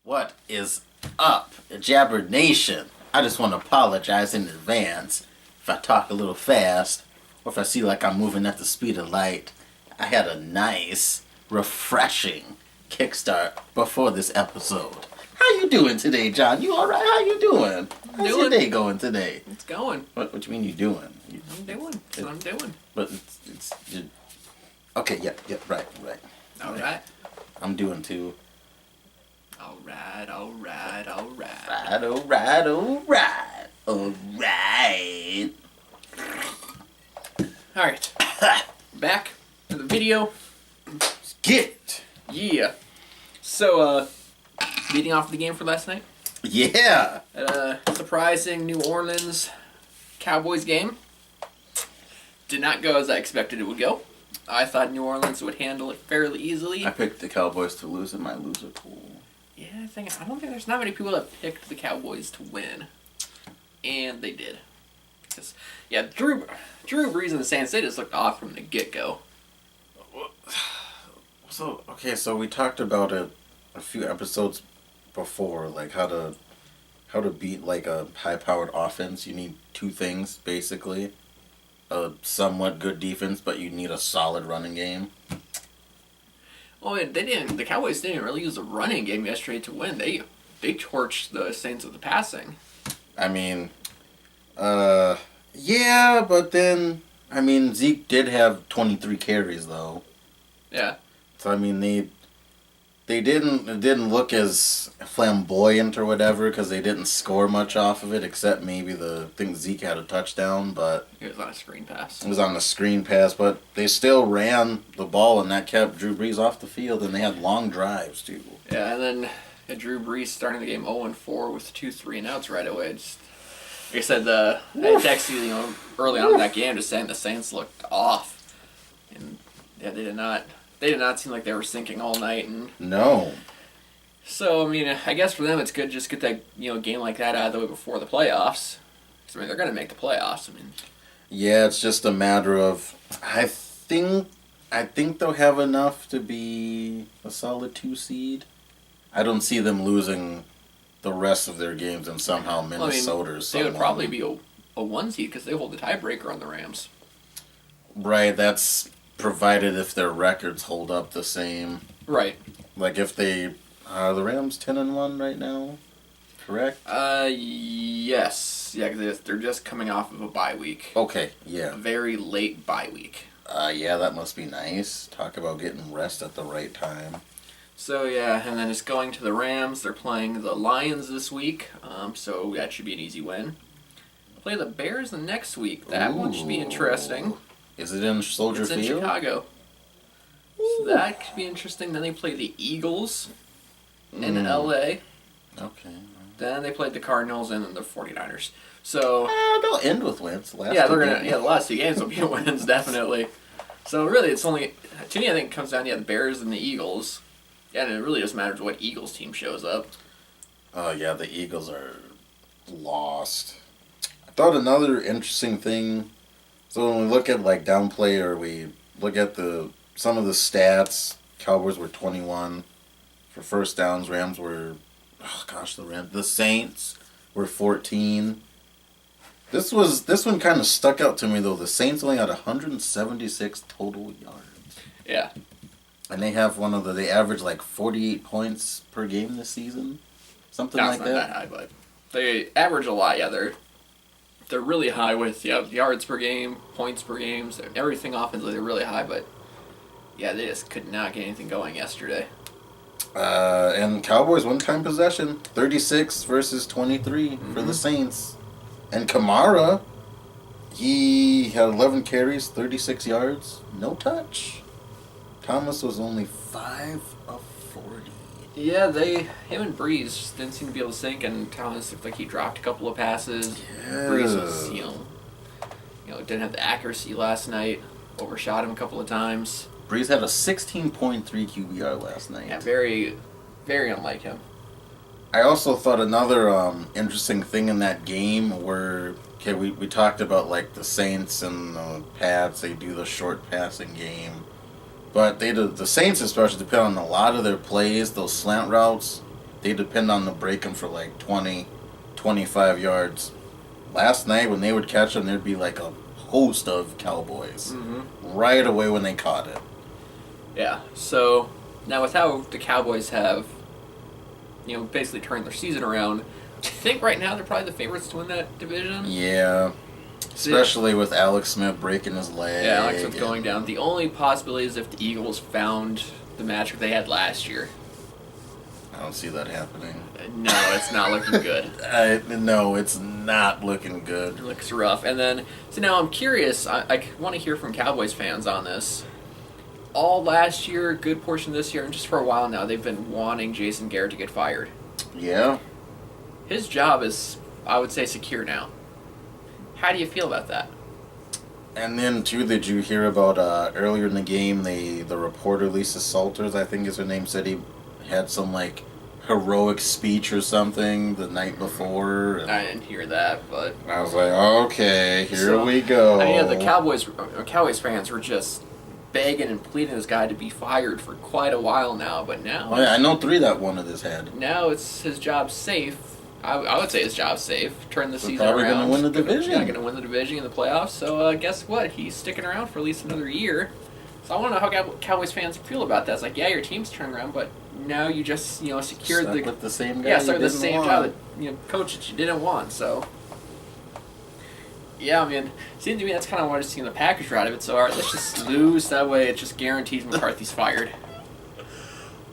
What is up, Jabber Nation? I just want to apologize in advance if I talk a little fast or if I see like I'm moving at the speed of light. I had a nice, refreshing kickstart before this episode. How you doing today, John? You all right? How you doing? How's your day going today? It's going. What you mean you doing? I'm doing. That's what I'm doing. But okay. Yep. Right. All right. I'm doing too. All right. Alright. All right. Back to the video. Let's get it. Yeah. So, leading off the game for last night. Yeah. Surprising New Orleans Cowboys game. Did not go as I expected it would go. I thought New Orleans would handle it fairly easily. I picked the Cowboys to lose in my loser pool. Yeah, I don't think there's not many people that picked the Cowboys to win, and they did. Because Drew Brees and the Saints, they just looked off from the get-go. So we talked about it a few episodes before, like how to beat like a high-powered offense. You need two things basically: a somewhat good defense, but you need a solid running game. Oh, and the Cowboys didn't really use the running game yesterday to win. They torched the Saints with the passing. I mean, yeah, but then Zeke did have 23 carries though. Yeah. So it didn't look as flamboyant or whatever because they didn't score much off of it except maybe I think Zeke had a touchdown, but it was on a screen pass. It was on a screen pass, but they still ran the ball and that kept Drew Brees off the field, and they had long drives too. Yeah, and then Drew Brees starting the game 0-4 with 2 3-and-outs right away. Just like I said, I texted you early on in that game just saying the Saints looked off, and yeah, they did not seem like they were sinking all night. And no. So, I guess for them it's good to just get that game like that out of the way before the playoffs. Because, they're going to make the playoffs. Yeah, it's just a matter of I think they'll have enough to be a solid 2 seed. I don't see them losing the rest of their games and somehow Minnesota or someone. They would probably be a 1 seed because they hold the tiebreaker on the Rams. Right, that's provided if their records hold up the same. Right. Like if they are the Rams 10-1 right now, correct? Yes. Yeah, because they're just coming off of a bye week. Okay, yeah. A very late bye week. Yeah, that must be nice. Talk about getting rest at the right time. So yeah, and then it's going to the Rams. They're playing the Lions this week, so that should be an easy win. Play the Bears the next week. That one should be interesting. Is it in Soldier Field? It's in Chicago. So that could be interesting. Then they play the Eagles in L.A. Okay. Then they played the Cardinals and then the 49ers. So they'll end with wins. The last 2 games will be wins, definitely. So really, it's only, to me, I think it comes down to the Bears and the Eagles. Yeah, and it really just matters what Eagles team shows up. Oh, yeah, the Eagles are lost. I thought another interesting thing, so when we look at downplay or we look at some of the stats, Cowboys were 21 for first downs, Rams were, the Saints were 14. This one kind of stuck out to me though. The Saints only had 176 total yards. Yeah. And they have they average 48 points per game this season. Something like that. Not that high, but they average a lot, yeah. They're really high with yards per game, points per game, everything offensively they're really high, but yeah, they just could not get anything going yesterday. And Cowboys one-time possession, 36 versus 23 for the Saints. And Kamara, he had 11 carries, 36 yards, no touch. Thomas was only 5 of 40. Yeah, him and Breeze just didn't seem to be able to sync, and Thomas looked like he dropped a couple of passes. Yeah. Breeze was, didn't have the accuracy last night, overshot him a couple of times. Breeze had a 16.3 QBR last night. Yeah, very, very unlike him. I also thought another interesting thing in that game where, we talked about the Saints and the Pats, they do the short passing game. But the Saints especially depend on a lot of their plays, those slant routes. they depend on the break 'em for like 20, 25 yards. Last night when they would catch them, there'd be like a host of Cowboys right away when they caught it. Yeah. So now with how the Cowboys have, basically turned their season around, I think right now they're probably the favorites to win that division. Yeah. Especially with Alex Smith breaking his leg. Yeah, Alex Smith going down. The only possibility is if the Eagles found the matchup they had last year. I don't see that happening. No, it's not looking good. No, it's not looking good. It looks rough. And then, so now I'm curious. I want to hear from Cowboys fans on this. All last year, a good portion this year, and just for a while now, they've been wanting Jason Garrett to get fired. Yeah. His job is, I would say, secure now. How do you feel about that? And then, too, did you hear about earlier in the game, the reporter, Lisa Salters, I think is her name, said he had some, like, heroic speech or something the night before. And I didn't hear that, but I was like, okay, here we go. I mean, the Cowboys fans were just begging and pleading this guy to be fired for quite a while now, but now... Oh, yeah, I know 3 that wanted his head. Now it's his job safe. I would say his job's safe. Turn the season probably around. Probably going to win the division. Yeah, going to win the division in the playoffs. So guess what? He's sticking around for at least another year. So I want to know how Cowboys fans feel about that. It's like, yeah, your team's turning around, but now you just secured Stuck with the same guy. Yeah, stuck with the same job that coach that you didn't want. So yeah, I mean, seems to me that's kind of what I was seeing the Packers are out of it. So all right, let's just lose. That way, it just guarantees McCarthy's fired.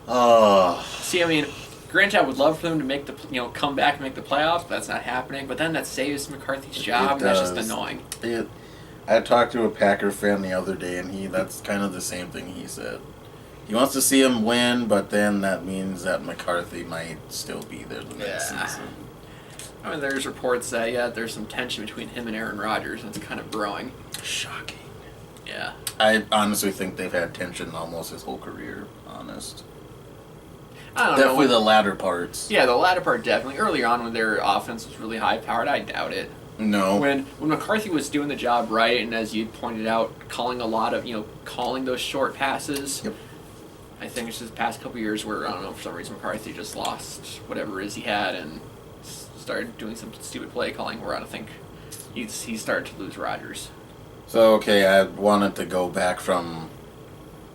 See, I mean, granted, I would love for them to make the come back and make the playoffs, but that's not happening. But then that saves McCarthy's job, and that's just annoying. I talked to a Packer fan the other day, and that's kind of the same thing he said. He wants to see him win, but then that means that McCarthy might still be there the next season. I mean, there's reports that, there's some tension between him and Aaron Rodgers, and it's kind of growing. Shocking. Yeah. I honestly think they've had tension almost his whole career, honest. I don't know. Definitely the latter parts. Yeah, the latter part definitely. Early on when their offense was really high-powered, I doubt it. No. When McCarthy was doing the job right, and as you pointed out, calling a lot of, calling those short passes. Yep. I think it's just the past couple years where, I don't know, for some reason McCarthy just lost whatever it is he had and started doing some stupid play calling where I don't think he started to lose Rodgers. So, okay, I wanted to go back from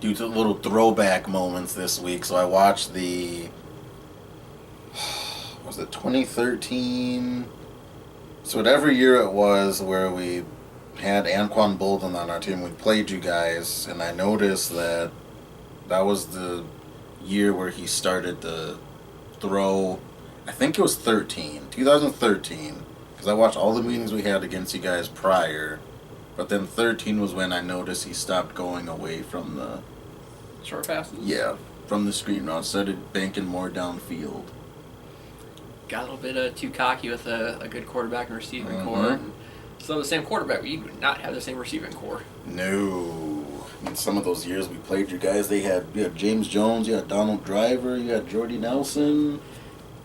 do little throwback moments this week, so I watched was it 2013? So whatever year it was where we had Anquan Bolden on our team, we played you guys, and I noticed that was the year where he started to throw, I think it was 2013, because I watched all the meetings we had against you guys prior, but then 13 was when I noticed he stopped going away from the short passes? Yeah, from the screen route, started banking more downfield. Got a little bit too cocky with a good quarterback and receiving core. So the same quarterback, we do not have the same receiving core. No. I mean, some of those years we played you guys, you had James Jones, you had Donald Driver, you had Jordy Nelson.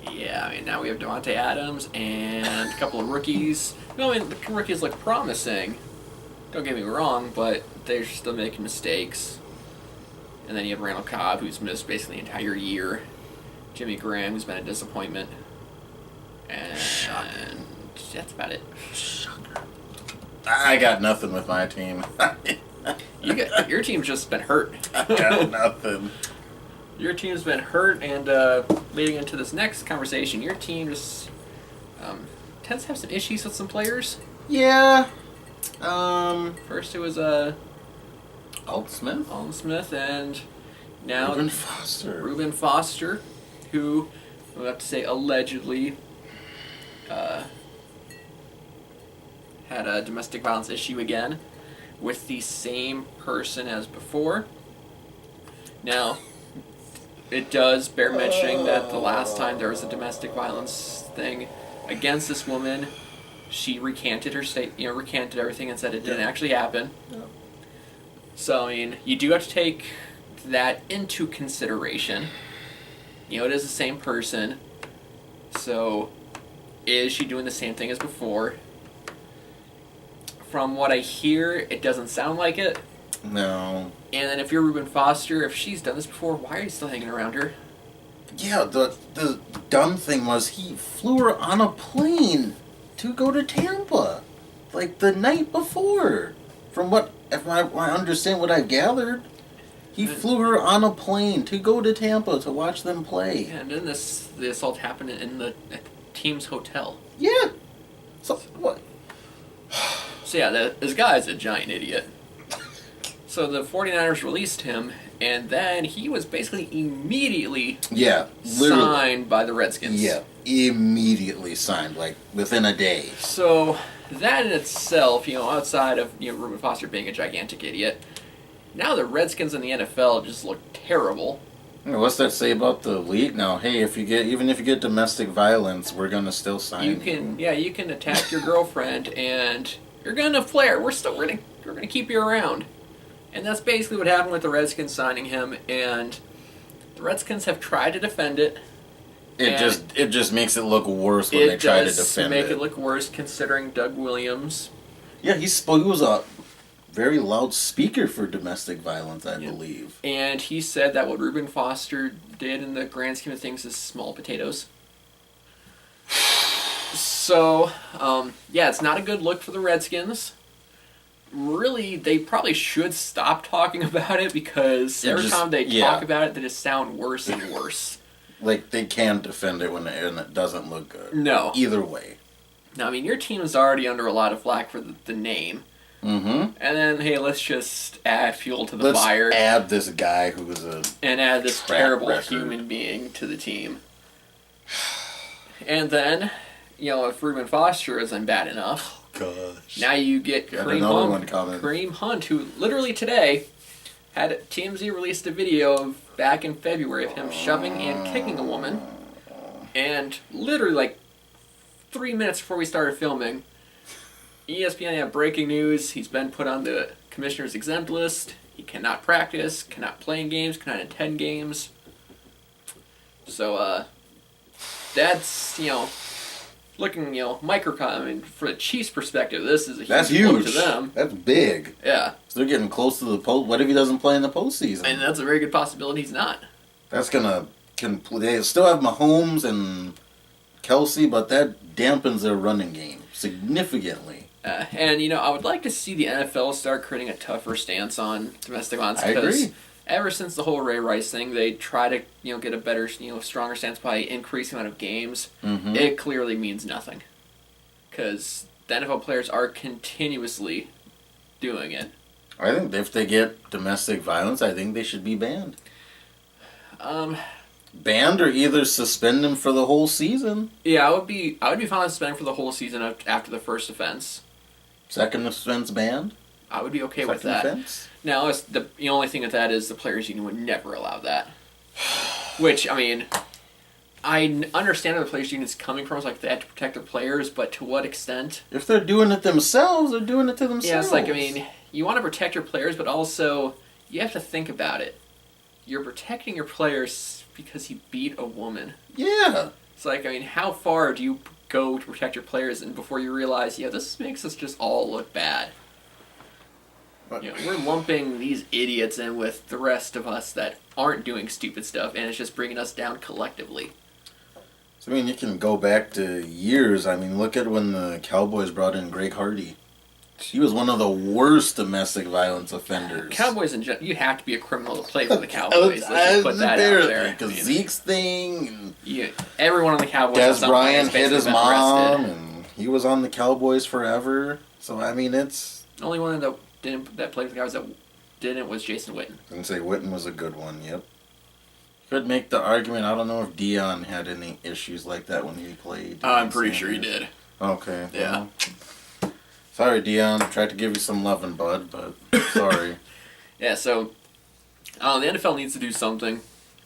Yeah, I mean, now we have Devontae Adams and a couple of rookies. I mean, the rookies look promising. Don't get me wrong, but they're still making mistakes. And then you have Randall Cobb, who's missed basically the entire year. Jimmy Graham, who's been a disappointment. And that's about it. Shocker. I got nothing with my team. Your team's just been hurt. I got nothing. Your team's been hurt, and leading into this next conversation, your team just tends to have some issues with some players. Yeah. First it was Alton Smith, and now Reuben Foster, who I have to say allegedly had a domestic violence issue again with the same person as before. Now, it does bear mentioning that the last time there was a domestic violence thing against this woman, she recanted her recanted everything and said it didn't actually happen. Yep. So, I mean, you do have to take that into consideration. It is the same person. So, is she doing the same thing as before? From what I hear, it doesn't sound like it. No. And then if you're Reuben Foster, if she's done this before, why are you still hanging around her? Yeah, the dumb thing was he flew her on a plane to go to Tampa, like the night before. From what, if I understand what I gathered, he flew her on a plane to go to Tampa to watch them play. Yeah, and then the assault happened in the at the team's hotel. Yeah. So what? So yeah, this guy's a giant idiot. So the 49ers released him, and then he was basically immediately Yeah, literally. signed by the Redskins. Yeah, immediately signed, like within a day. So that in itself, outside of Reuben Foster being a gigantic idiot, now the Redskins in the NFL just look terrible. What's that say about the league now? Hey, even if you get domestic violence, we're gonna still sign you. You can attack your girlfriend, and you're gonna flare. We're gonna keep you around, and that's basically what happened with the Redskins signing him. And the Redskins have tried to defend it. It just makes it look worse when they try to defend it. It does make it look worse, considering Doug Williams. Yeah, he was a very loud speaker for domestic violence, I believe. And he said that what Reuben Foster did in the grand scheme of things is small potatoes. So, it's not a good look for the Redskins. Really, they probably should stop talking about it because every time they talk about it, they just sound worse and worse. Like, they can't defend it and it doesn't look good. No. Either way. Now, I mean, your team is already under a lot of flack for the name. Mm-hmm. And then, hey, let's just add fuel to the fire. Let's add this guy who was and add this terrible human being to the team. And then, if Reuben Foster isn't bad enough, gosh. Now you get Kareem Hunt, who literally today had TMZ released a video of back in February of him shoving and kicking a woman. And literally, like 3 minutes before we started filming, ESPN had breaking news. He's been put on the commissioner's exempt list. He cannot practice, cannot play in games, cannot attend games. So, that's, looking, microcosm. I mean, for the Chiefs' perspective, this is a huge blow to them. That's big. Yeah. So they're getting close to the post. What if he doesn't play in the postseason? And that's a very good possibility he's not. That's gonna. They still have Mahomes and Kelsey, but that dampens their running game significantly. And I would like to see the NFL start creating a tougher stance on domestic violence. I agree. Ever since the whole Ray Rice thing, they try to get a better, stronger stance by increasing the amount of games. Mm-hmm. It clearly means nothing, because the NFL players are continuously doing it. I think if they get domestic violence, I think they should be banned. Banned or either suspend them for the whole season. Yeah, I would be fine with suspending for the whole season after the first offense. Second offense banned. I would be okay with that. Second offense. Now, the only thing with that is the players' union would never allow that. Which, I mean, I understand where the players' union is coming from. It's like they have to protect their players, but to what extent? If they're doing it themselves, they're doing it to themselves. Yeah, it's like, I mean, you want to protect your players, but also you have to think about it. You're protecting your players because he beat a woman. Yeah. It's like, I mean, how far do you go to protect your players and before you realize, this makes us just all look bad? We're lumping these idiots in with the rest of us that aren't doing stupid stuff, and it's just bringing us down collectively. So, I mean, you can go back to years. I mean, look at when the Cowboys brought in Greg Hardy. He was one of the worst domestic violence offenders. Cowboys in general, you have to be a criminal to play for the Cowboys. Let's just put that out there. Because Zeke's thing. Everyone on the Cowboys. Des Bryant hit his mom, and he was on the Cowboys forever. So, I mean, it's... The only one that played for the Cowboys that didn't was Jason Witten. I can say Witten was a good one, yep. Could make the argument, I don't know if Dion had any issues like that when he played. I'm pretty sure he did. Okay. Yeah. Well, sorry, Dion. Tried to give you some loving, bud, but sorry. Yeah, so the NFL needs to do something.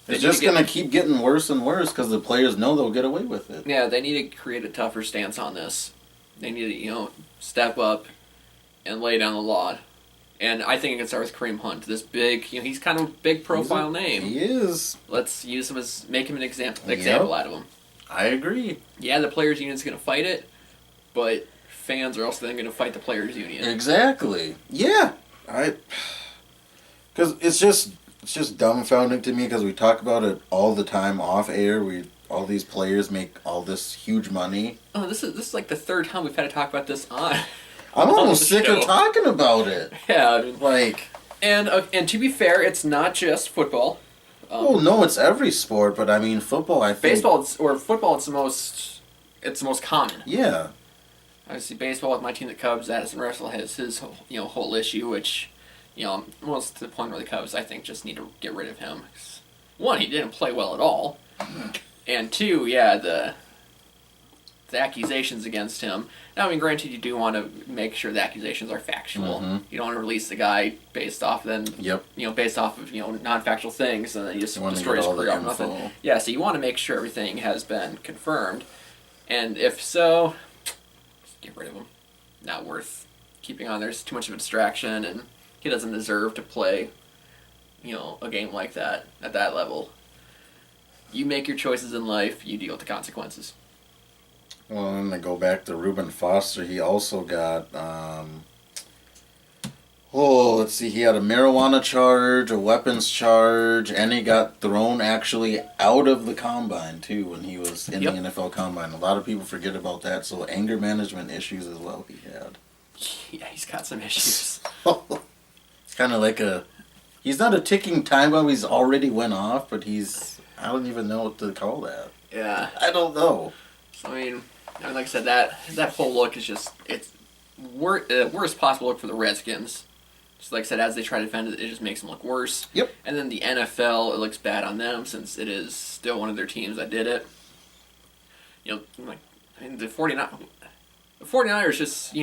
It's just going to keep getting worse and worse because the players know they'll get away with it. Yeah, they need to create a tougher stance on this. They need to, step up and lay down the law. And I think it can start with Kareem Hunt. This big, he's kind of a big profile name. He is. Let's use him make him an example out of him. I agree. Yeah, the players' union's going to fight it, but fans are also then going to fight the players' union. Exactly. Yeah. Because it's It's just dumbfounding to me because we talk about it all the time off air. All these players make all this huge money. Oh, this is like the third time we've had to talk about this on. I'm on almost the sick show. of talking about it. Yeah, I mean, Like, and to be fair, it's not just football. oh no, it's every sport, but I mean football. I think Baseball or football, it's the most common. Yeah, Obviously, baseball with my team, the Cubs, Addison Russell has his whole issue, which most to the point where the Cubs I think just need to get rid of him. 'Cause, one, he didn't play well at all, and two, yeah, the accusations against him. Now, I mean, granted, you do want to make sure the accusations are factual. Mhm. You don't want to release the guy based off Yep. based off of non-factual things, and then he just You wanna destroy get his all the career off info. nothing. Yeah, so you want to make sure everything has been confirmed, and if so, just get rid of him. Not worth keeping on. There's too much of a distraction, and he doesn't deserve to play, a game like that at that level. You make your choices in life. You deal with the consequences. Well, and to go back to Reuben Foster, he also got, let's see, he had a marijuana charge, a weapons charge, and he got thrown actually out of the combine, too, when he was in Yep. the NFL combine. A lot of people forget about that, so anger management issues as well he had. Yeah, he's got some issues. It's kind of like he's not a ticking time bomb, he's already went off, but I don't even know what to call that. Yeah. I don't know. I mean, like I said, that whole look is just it's worst possible look for the Redskins. Just like I said, as they try to defend it, it just makes them look worse. Yep. And then the NFL, it looks bad on them since it is still one of their teams that did it. The 49ers just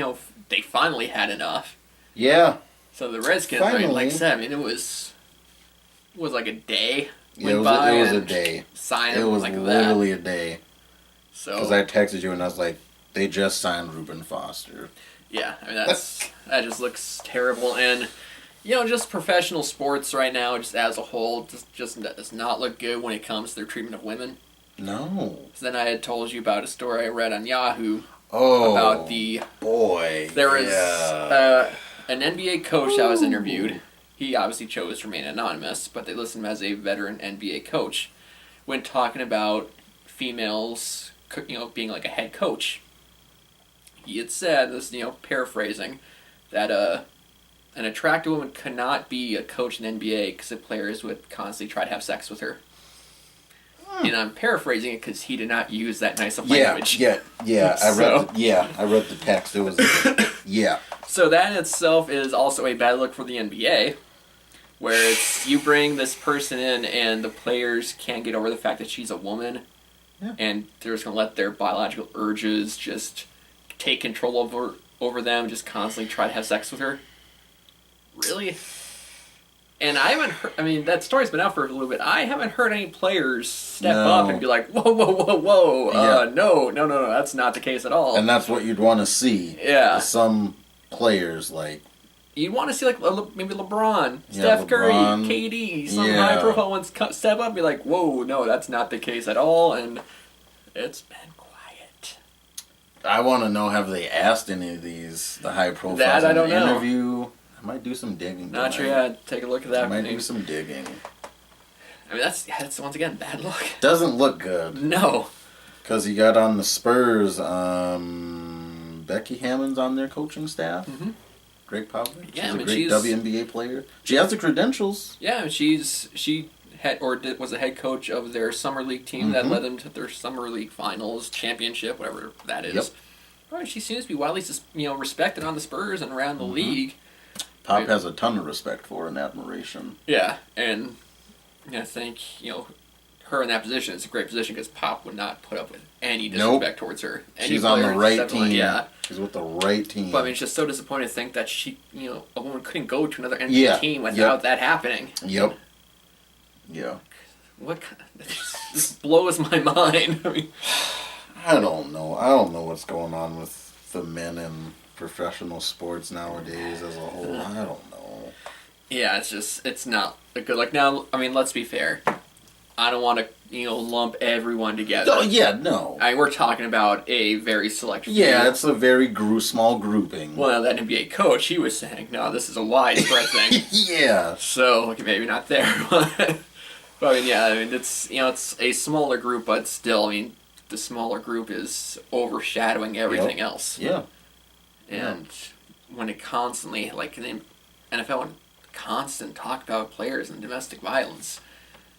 they finally had enough. Yeah. So the Redskins, I mean, like I Finally. said, I mean it was like a day Yeah, went it by was a and day. sign It him was like that. literally a day. Because So I texted you and I was like, they just signed Reuben Foster. yeah, I mean that just looks terrible, and just professional sports right now, just as a whole, just does not look good when it comes to their treatment of women. No. So then I had told you about a story I read on Yahoo Oh. about boy. there was Yeah. an NBA coach that was interviewed. He obviously chose to remain anonymous, but they listed him as a veteran NBA coach when talking about females, being like a head coach. He had said, this, paraphrasing, that an attractive woman could not be a coach in the NBA because the players would constantly try to have sex with her. And I'm paraphrasing it because he did not use that nice of language. Yeah. I read. So- I read the text. It was. Yeah. So that in itself is also a bad look for the NBA, where it's you bring this person in and the players can't get over the fact that she's a woman, Yeah. and they're just gonna let their biological urges just take control over them, just constantly try to have sex with her. Really? And I haven't heard, I mean, that story's been out for a little bit. I haven't heard any players step No. up and be like, whoa, Yeah. no, that's not the case at all. And that's what you'd want to see. Yeah. Some players like. You'd want to see like maybe LeBron, Yeah, Steph Curry, LeBron. KD, some Yeah. high-profile ones step up and be like, whoa, no, that's not the case at all, and it's been quiet. I want to know, have they asked any of the high profiles That I in don't the know. interview? I might do some digging. Not tonight. sure yet. Take a look at I that. might do some digging. I mean, that's once again bad luck. Doesn't look good. No. Because you got on the Spurs, Becky Hammond's on their coaching staff. Mm-hmm. Greg Popovich. Yeah, She's I mean, a great she's- WNBA player. She has the credentials. Yeah, she was a head coach of their summer league team that Mhm. led them to their summer league finals, championship, whatever that is. Yep. Well, she seems to be widely respected on the Spurs and around the league. Pop Right. has a ton of respect for her and admiration. Yeah, and I think her in that position is a great position because Pop would not put up with any disrespect towards her. Any She's on the player, right definitely, team. Yeah, She's with the right team. but I mean, it's just so disappointing to think that a woman couldn't go to another NBA Yeah, team without yep. that happening. Yep. Yeah. What? This blows my mind. I mean, I don't know. I don't know what's going on with the men in professional sports nowadays as a whole. I don't know. yeah, it's not a good. Like now, I mean, let's be fair. I don't want to, lump everyone together. Oh yeah, no. I mean, we're talking about a very select few. Yeah, it's a very small grouping. Well, that NBA coach, he was saying, no, this is a widespread thing. Yeah. So, okay, maybe not there, but I mean, yeah, I mean, it's a smaller group, but still, I mean, the smaller group is overshadowing everything else. Yeah. And when it constantly, like in the NFL, when constant talk about players and domestic violence.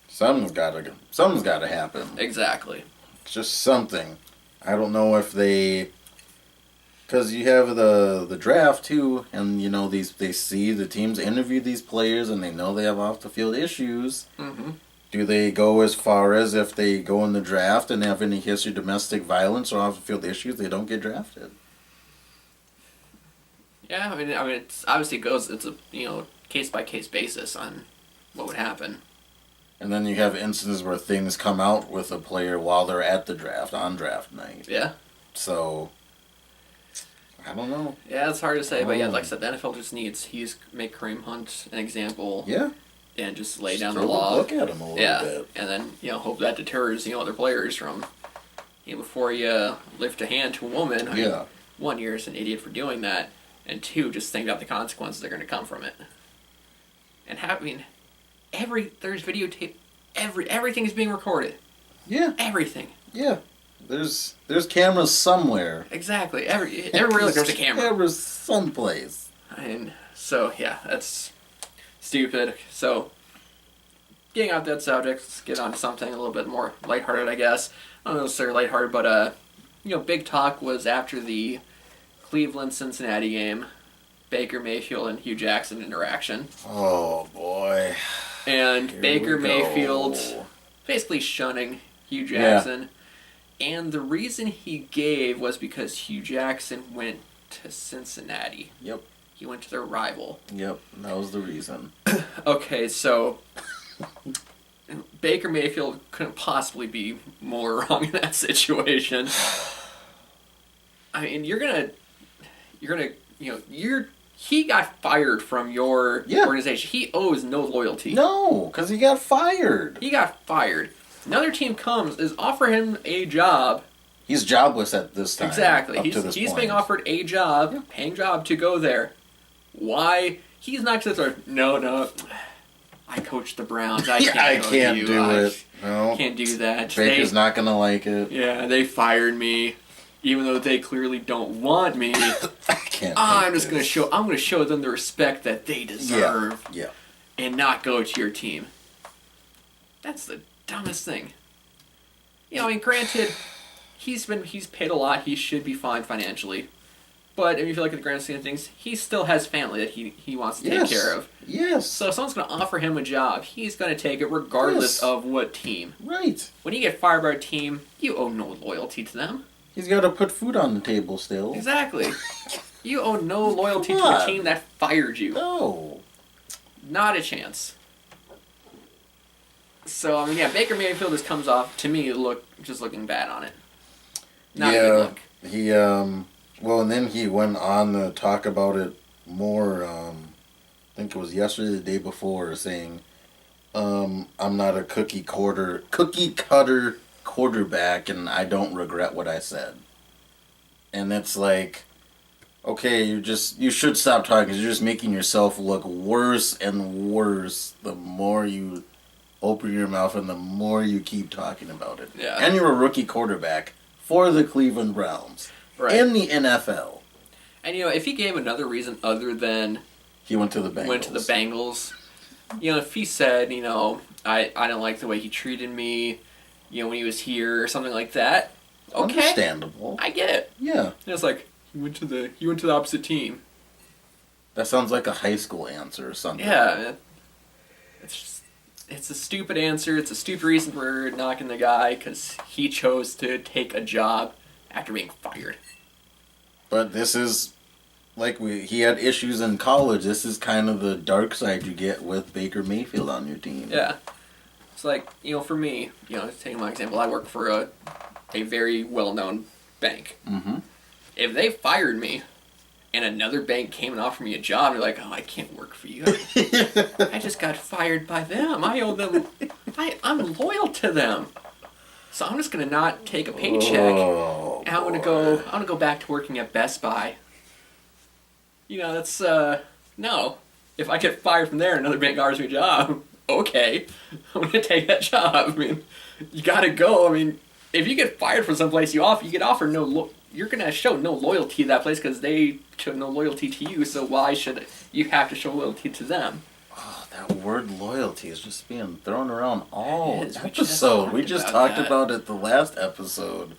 Something's gotta happen. Exactly. Just something. I don't know if they, because you have the draft too, and they see the teams interview these players, and they know they have off the field issues. Mm-hmm. Do they go as far as if they go in the draft and have any history of domestic violence or off the field issues, they don't get drafted? Yeah, I mean, it's obviously it's a case by case basis on what would happen. And then you have instances where things come out with a player while they're at the draft on draft night. Yeah. So I don't know. Yeah, it's hard to say, but yeah, like I said, the NFL just needs make Kareem Hunt an example. Yeah. And just lay down throw the law. Look at him a little bit. And then hope that deters other players from before you lift a hand to a woman. I mean, one, you're just an idiot for doing that, and two, just think about the consequences that are going to come from it. And there's videotape. Everything is being recorded. Yeah. Everything. Yeah. There's cameras somewhere. Exactly. Everywhere there's a camera. Cameras someplace. And so yeah, that's stupid. So getting off that subject, let's get on to something a little bit more lighthearted, I guess. I don't know if they're lighthearted, but big talk was after the Cleveland-Cincinnati game, Baker Mayfield and Hugh Jackson interaction. Oh boy. And Here Baker we go. Mayfield basically shunning Hugh Jackson. Yeah. And the reason he gave was because Hugh Jackson went to Cincinnati. Yep. He went to their rival. Yep, that was the reason. Okay, so Baker Mayfield couldn't possibly be more wrong in that situation. I mean, he got fired from your organization. He owes no loyalty. No, because he got fired. He got fired. Another team comes, offer him a job. He's jobless at this time. Exactly. He's being offered a job, paying job to go there. Why? He's not just no. I coach the Browns. I can't do it. No. Can't do that. Baker's not going to like it. Yeah, they fired me. Even though they clearly don't want me. I'm going to show them the respect that they deserve. Yeah. And not go to your team. That's the dumbest thing. Granted, he's paid a lot. He should be fine financially. But if you look at the grand scheme of things, he still has family that he wants to take care of. Yes. So if someone's going to offer him a job, he's going to take it regardless of what team. Right. When you get fired by a team, you owe no loyalty to them. He's got to put food on the table still. Exactly. You owe no loyalty to the team that fired you. No. Not a chance. So, Baker Mayfield just comes off, to me, looking bad on it. Not a good look. He, and then he went on to talk about it more, I think it was yesterday, the day before, saying, I'm not a cookie cutter quarterback, and I don't regret what I said. And it's like, okay, you should stop talking, because you're just making yourself look worse and worse the more you open your mouth and the more you keep talking about it. Yeah. And you're a rookie quarterback for the Cleveland Browns. Right. In the NFL. And if he gave another reason other than he went to the Bengals. If he said, I don't like the way he treated me, when he was here or something like that. Okay. Understandable. I get it. Yeah. And it's like he went to the opposite team. That sounds like a high school answer or something. Yeah. It's a stupid answer. It's a stupid reason for knocking the guy because he chose to take a job after being fired. But this is he had issues in college. This is kind of the dark side you get with Baker Mayfield on your team. Yeah. It's like, for me, taking my example, I work for a very well-known bank. Mm-hmm. If they fired me and another bank came and offered me a job, you're like, oh, I can't work for you. I just got fired by them. I owe them I'm loyal to them. So I'm just gonna not take a paycheck. Oh, And I'm gonna go back to working at Best Buy. You know, that's no. If I get fired from there and another bank offers me a job, okay. I'm gonna take that job. I mean, you gotta go. I mean, if you get fired from someplace you get offered you're gonna show no loyalty to that place because they showed no loyalty to you, so why should you have to show loyalty to them? Oh, that word loyalty is just being thrown around all It is. episode. We just talked about it the last episode.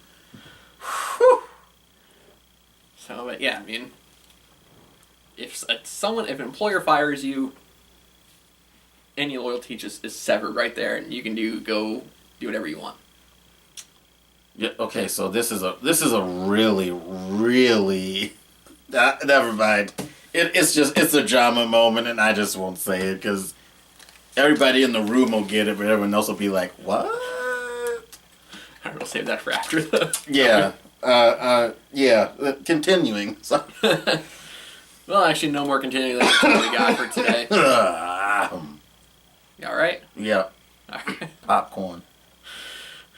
Whew. So, but yeah, I mean, if an employer fires you, any loyalty just is severed right there, and you can go do whatever you want. Yeah. Okay. So this is a really never mind. It's a drama moment, and I just won't say it because everybody in the room will get it, but everyone else will be like, "What?" I will save that for after the. Yeah. Continuing. So. Well, actually, no more continuing. That's what we got for today. You all right? Yeah. All right. Popcorn.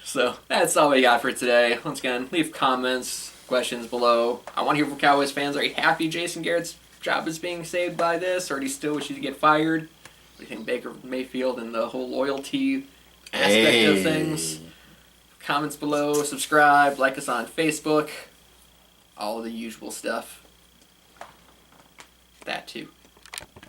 So that's all we got for today. Once again, leave comments, questions below. I want to hear from Cowboys fans. Are you happy Jason Garrett's job is being saved by this, or do you still wish he could get fired? What do you think Baker Mayfield and the whole loyalty aspect of things? Comments below, subscribe, like us on Facebook, all the usual stuff. That too.